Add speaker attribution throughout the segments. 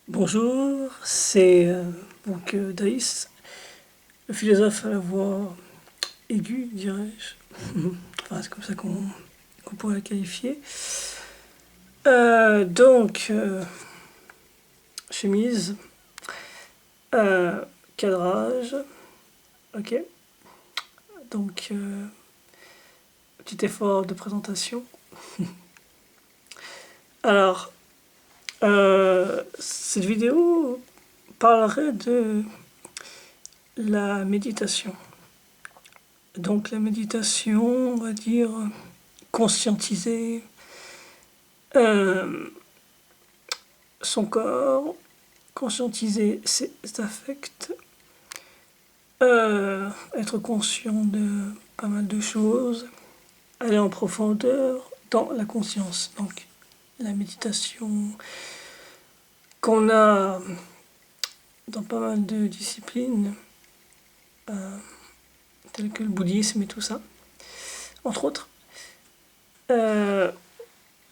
Speaker 1: Bonjour, c'est Daïs, le philosophe à la voix aiguë, dirais-je. Enfin, c'est comme ça qu'on pourrait la qualifier. Chemise, cadrage, ok. Donc, petit effort de présentation. Alors, cette vidéo parlerait de la méditation. Donc la méditation, on va dire, conscientiser son corps, conscientiser ses affects, être conscient de pas mal de choses, aller en profondeur dans la conscience. Donc la méditation qu'on a dans pas mal de disciplines, telles que le bouddhisme et tout ça, entre autres. Je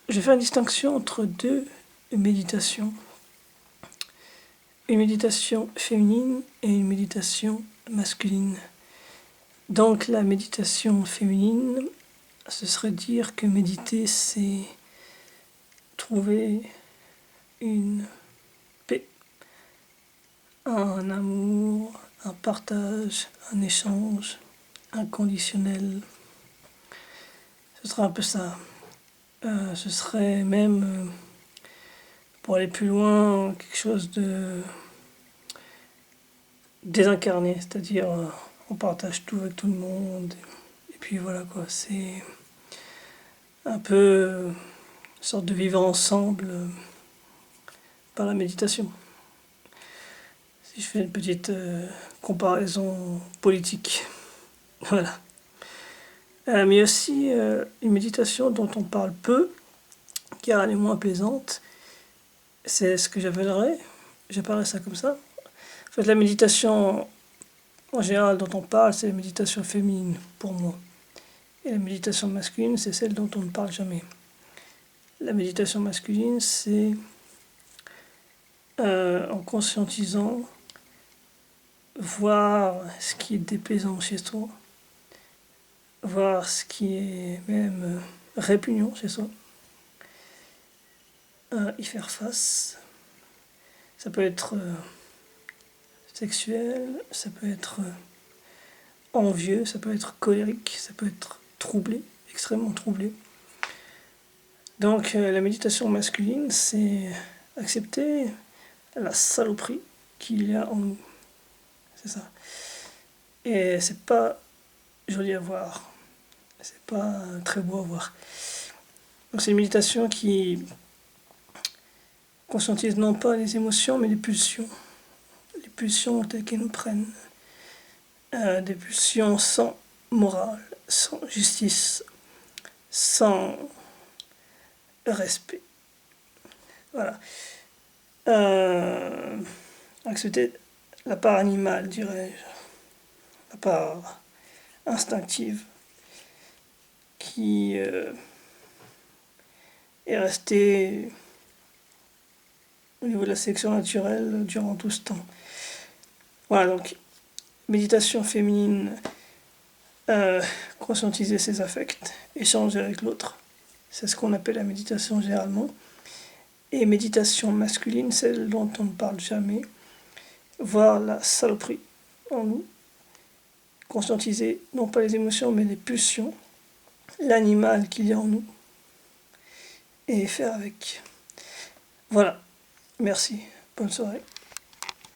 Speaker 1: fais une distinction entre deux méditations. Une méditation féminine et une méditation masculine. Donc la méditation féminine, ce serait dire que méditer, c'est trouver une paix, un amour, un partage, un échange inconditionnel. Ce serait un peu ça. Ce serait même, pour aller plus loin, quelque chose de désincarné, c'est-à-dire on partage tout avec tout le monde. Et puis voilà quoi, c'est un peu une sorte de vivre ensemble par la méditation. Si je fais une petite comparaison politique. Voilà. Mais aussi une méditation dont on parle peu, car elle est moins plaisante. C'est ce que j'appellerais ça comme ça. En fait, la méditation en général dont on parle, c'est la méditation féminine pour moi. Et la méditation masculine, c'est celle dont on ne parle jamais. La méditation masculine, c'est en conscientisant, voir ce qui est déplaisant chez soi, voir ce qui est même répugnant chez soi, y faire face. Ça peut être sexuel, ça peut être envieux, ça peut être colérique, ça peut être troublé, extrêmement troublé. Donc la méditation masculine, c'est accepter la saloperie qu'il y a en nous. C'est ça. Et c'est pas joli à voir. C'est pas très beau à voir. Donc c'est une méditation qui conscientise non pas les émotions, mais les pulsions. Les pulsions telles qu'elles nous prennent. Des pulsions sans morale, sans justice, sans respect. Voilà. Accepter la part animale, dirais-je. La part instinctive qui est restée au niveau de la sélection naturelle durant tout ce temps. Voilà, donc méditation féminine, conscientiser ses affects, échanger avec l'autre, c'est ce qu'on appelle la méditation généralement. Et méditation masculine, celle dont on ne parle jamais, voir la saloperie en nous, conscientiser non pas les émotions mais les pulsions, l'animal qu'il y a en nous, et faire avec. Voilà, merci, bonne soirée.